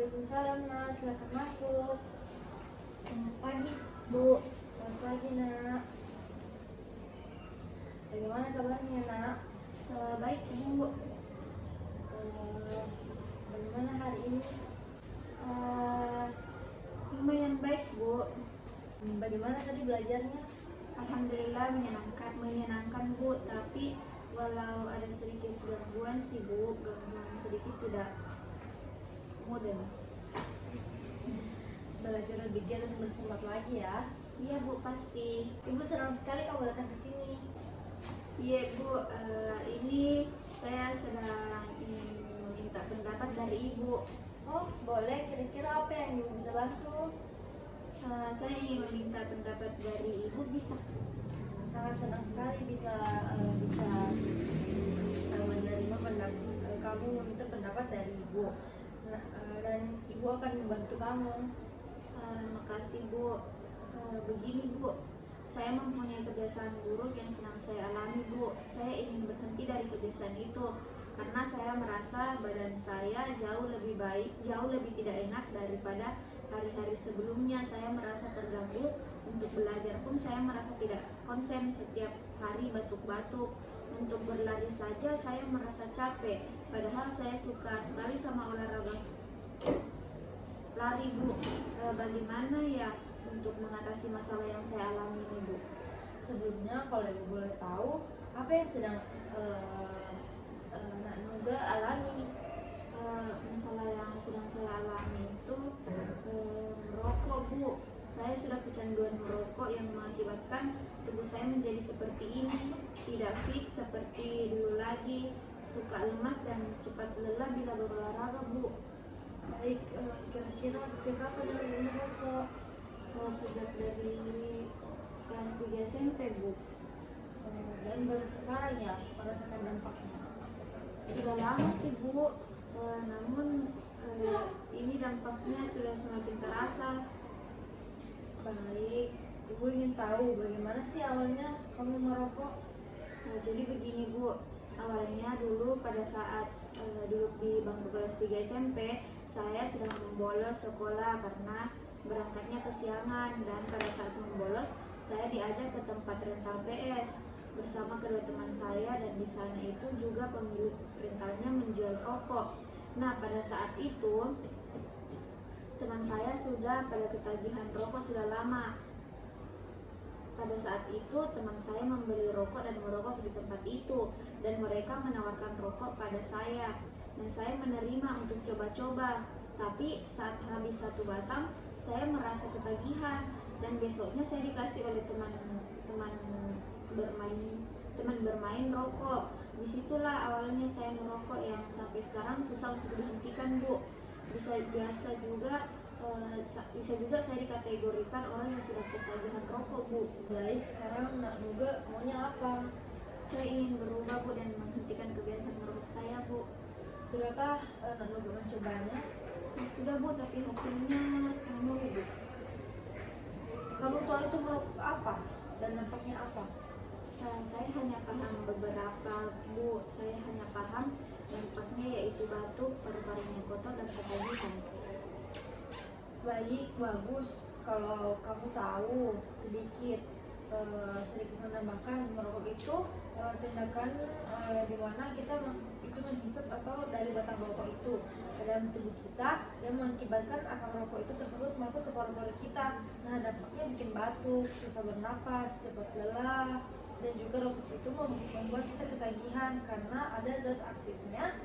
Waalaikumsalam, Nak. Silakan masuk. Selamat pagi, Bu. Selamat pagi, Nak. Bagaimana kabarnya, Nak? Baik, Bu. Bagaimana hari ini? Lumayan baik, Bu. Bagaimana tadi belajarnya? Alhamdulillah menyenangkan, Bu. Tapi walau ada sedikit gangguan sih, Bu. Gangguan sedikit tidak mudah. Belajar lebih giat dan bersemangat lagi ya. Iya, Bu, pasti. Ibu senang sekali kamu datang ke sini. Iya, Bu. Ini saya sedang ingin meminta pendapat dari Ibu. Oh, boleh. Kira-kira apa yang Ibu bisa bantu? Saya ingin meminta pendapat dari Ibu, bisa? Sangat senang sekali bisa menerima kamu meminta pendapat dari Ibu. Dan Ibu akan membantu kamu. Makasih, Bu. Begini, Bu, saya mempunyai kebiasaan buruk yang sedang saya alami, Bu. Saya ingin berhenti dari kebiasaan itu karena saya merasa badan saya jauh lebih tidak enak daripada hari-hari sebelumnya. Saya merasa terganggu, untuk belajar pun saya merasa tidak konsen, setiap hari batuk-batuk. Untuk berlari saja saya merasa capek, padahal saya suka sekali sama olahraga lari, Bu. Bagaimana ya untuk mengatasi masalah yang saya alami ini, Bu? Sebelumnya, kalau Ibu boleh tahu, apa yang sedang Nak Nuga alami? Masalah yang sedang saya alami itu merokok, Bu. Saya sudah kecanduan merokok yang mengakibatkan tubuh saya menjadi seperti ini, tidak fix seperti dulu lagi, suka lemas dan cepat lelah bila berolahraga, Bu. Baik, kira-kira sejak kapan Ibu merokok? Sejak dari kelas 3 SMP, Bu. Dan baru sekarang ya merasakan dampaknya? Sudah lama sih, Bu. Namun ini dampaknya sudah semakin terasa. Baik, Ibu ingin tahu bagaimana sih awalnya kamu merokok? Jadi begini, Bu. Awalnya dulu pada saat duduk di bangku kelas 3 SMP, saya sedang membolos sekolah karena berangkatnya kesiangan, dan pada saat membolos saya diajak ke tempat rental PS bersama kedua teman saya, dan di sana itu juga pemilik rentalnya menjual rokok. Nah, pada saat itu teman saya sudah pada ketagihan rokok sudah lama. Pada saat itu teman saya membeli rokok dan merokok di tempat itu, dan mereka menawarkan rokok pada saya, dan saya menerima untuk coba-coba. Tapi saat habis satu batang, saya merasa ketagihan, dan besoknya saya dikasih oleh teman bermain rokok. Disitulah awalnya saya merokok yang sampai sekarang susah untuk dihentikan, Bu. Bisa juga saya dikategorikan orang yang sudah ketagihan rokok, Bu. Baik, sekarang Nak Nuga maunya apa? Saya ingin berubah, Bu, dan menghentikan kebiasaan merokok saya, Bu. Sudahkah Nak Nuga mencobanya? Sudah, Bu, tapi hasilnya nol, Bu. Kamu tahu itu merokok apa dan dampaknya apa? Saya hanya paham beberapa, Bu. Saya hanya paham dampaknya yaitu batuk, paru-parunya kotor, dan ketagihan. Baik, bagus. Kalau kamu tahu sedikit menambahkan merokok itu tindakan di mana kita itu menghisap atau dari batang rokok itu ke dalam tubuh kita dan mengakibatkan asam rokok itu tersebut masuk ke paru-paru kita. Nah, dampaknya bikin batuk, susah bernapas, cepat lelah, dan juga rokok itu membuat kita ketagihan karena ada zat aktifnya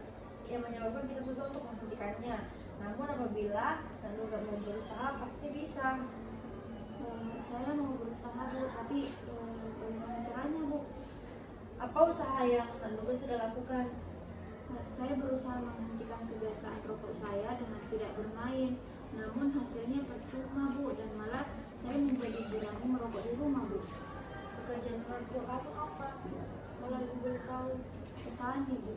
yang menyebabkan kita susah untuk menghentikannya. Namun apabila Nak Nuga mau berusaha, pasti bisa. Saya mau berusaha, Bu, tapi bagaimana caranya, Bu? Apa usaha yang Nak Nuga sudah lakukan? Saya berusaha menghentikan kebiasaan rokok saya dengan tidak bermain, namun hasilnya percuma, Bu, dan malah saya menjadi berani merokok di rumah, Bu. Pekerjaan orang tua kamu apa? Malah Ibu boleh tahu. Petani, Bu.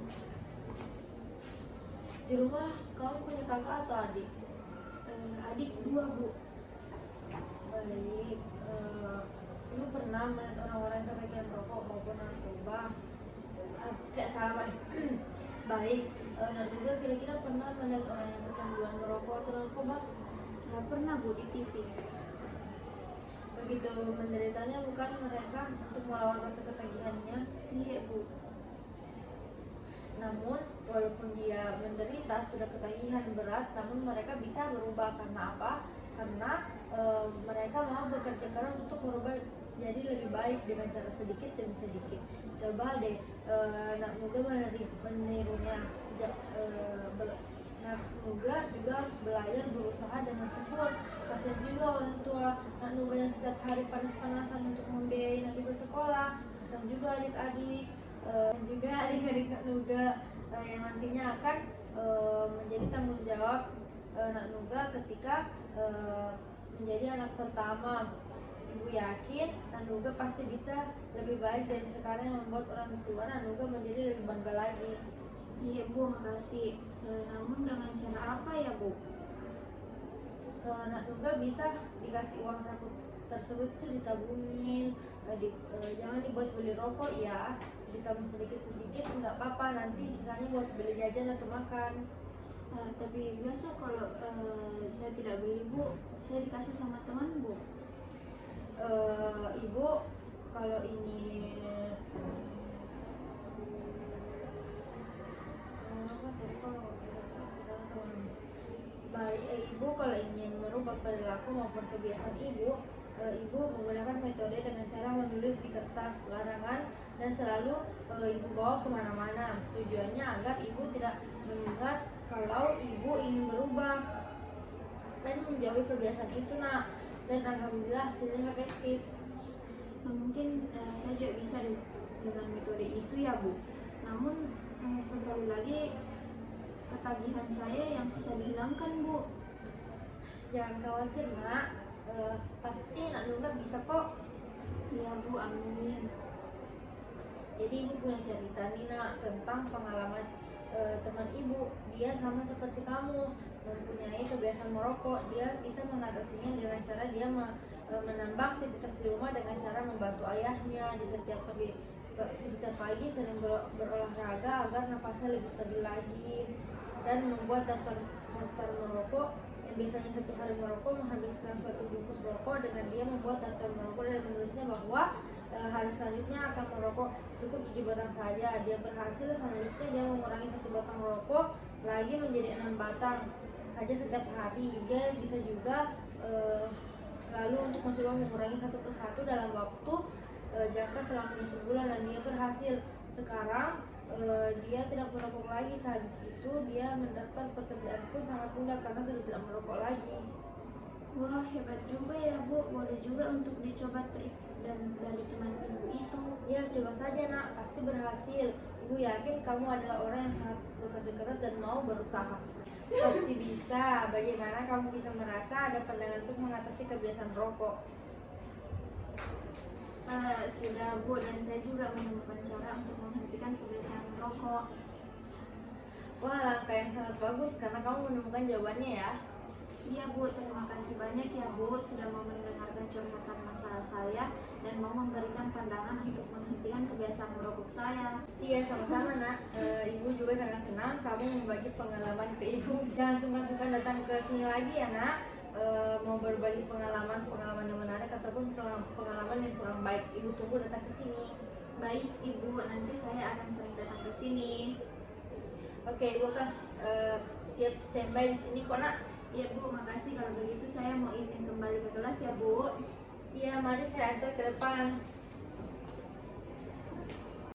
Di rumah kamu punya kakak atau adik? Adik 2, Bu. Baik, Ibu pernah melihat orang-orang yang kebagian rokok maupun narkoba? Tidak salah, Baik, Nak juga kira-kira pernah melihat orang yang kecanduan merokok atau narkoba? Nggak pernah Bu di TV. Begitu menderitanya bukan mereka untuk melawan rasa ketagihannya. Iya Bu. Namun walaupun dia menderita sudah ketagihan berat, namun mereka bisa berubah. Karena apa? Karena mereka mau bekerja keras untuk berubah jadi lebih baik dengan cara sedikit demi sedikit. Coba deh Nak Nuga menirunya. Nak Nuga juga harus belajar berusaha dengan tekun. Kasihan juga orang tua Nak Nuga yang setiap hari panas-panasan untuk membiayai Nak Nuga sekolah. Kasihan juga adik-adik dan juga adik-adik Nak Nuga yang nantinya akan menjadi tanggung jawab Nak Nuga ketika menjadi anak pertama. Ibu yakin Nak Nuga pasti bisa lebih baik dari sekarang, yang membuat orang tua Nak Nuga menjadi lebih bangga lagi. Iya Bu, makasih. Namun dengan cara apa ya Bu? Nak Nuga bisa dikasih uang saku tersebut itu ditabungin, jangan dibuat beli rokok ya, ditabung sedikit-sedikit nggak apa-apa, nanti sisanya buat beli jajan atau makan. Tapi biasa kalau saya tidak beli Bu, saya dikasih sama teman Bu. Ibu kalau ingin ibu kalau ingin merubah perilaku maupun kebiasaan ibu, ibu menggunakan metode dengan cara menulis di kertas larangan dan selalu ibu bawa kemana-mana. Tujuannya agar ibu tidak mengingat kalau ibu ingin berubah dan menjauhi kebiasaan itu Nak. Dan alhamdulillah hasilnya efektif. Mungkin saya juga bisa dengan metode itu ya Bu. Namun sekali lagi ketagihan saya yang susah dihilangkan Bu. Jangan khawatir Nak, pasti Nak Nuga bisa kok. Iya Bu, amin. Jadi ibu punya cerita nih Nak tentang pengalaman teman ibu. Dia sama seperti kamu, mempunyai kebiasaan merokok. Dia bisa mengatasinya dengan cara dia menambah aktivitas di rumah dengan cara membantu ayahnya di setiap pagi sering berolahraga agar nafasnya lebih stabil lagi, dan membuat daftar merokok yang biasanya satu hari merokok menghabiskan 1 bungkus rokok dengan dia membuat daftar merokok dan menulisnya bahwa hari selanjutnya akan merokok cukup 7 batang saja. Dia berhasil, selanjutnya dia mengurangi 1 batang rokok lagi menjadi 6 batang saja setiap hari. Dia bisa juga lalu untuk mencoba mengurangi 1 persatu dalam waktu jangka selama 1 bulan, dan dia berhasil. Sekarang dia tidak merokok lagi. Sehabis itu dia mendaftar pekerjaan pun sangat mudah karena sudah tidak merokok lagi. Wah, hebat juga ya Bu. Boleh juga untuk dicoba trik dari teman ibu itu. Ya, coba saja Nak, pasti berhasil. Ibu yakin kamu adalah orang yang sangat bekerja keras dan mau berusaha. Pasti bisa. Bagaimana kamu bisa merasa ada pandangan untuk mengatasi kebiasaan rokok? Sudah Bu, dan saya juga menemukan cara untuk menghentikan kebiasaan merokok. Wah, langkah yang sangat bagus karena kamu menemukan jawabannya ya. Iya Bu, terima kasih banyak ya Bu sudah mau mendengarkan curhatan masalah saya dan mau memberikan pandangan untuk menghentikan kebiasaan merokok saya. Iya, sama-sama Nak. Ibu juga sangat senang kamu membagi pengalaman ke Ibu. Jangan sungkan-sungkan datang ke sini lagi ya Nak. Mau berbagi pengalaman yang menarik ataupun pengalaman yang kurang baik, Ibu tunggu datang ke sini. Baik Ibu, nanti saya akan sering datang ke sini. Oke, Ibu akan siap standby di sini kok Nak. Iya Bu, makasih. Kalau begitu saya mau izin kembali ke kelas ya Bu. Iya, mari saya antar ke depan.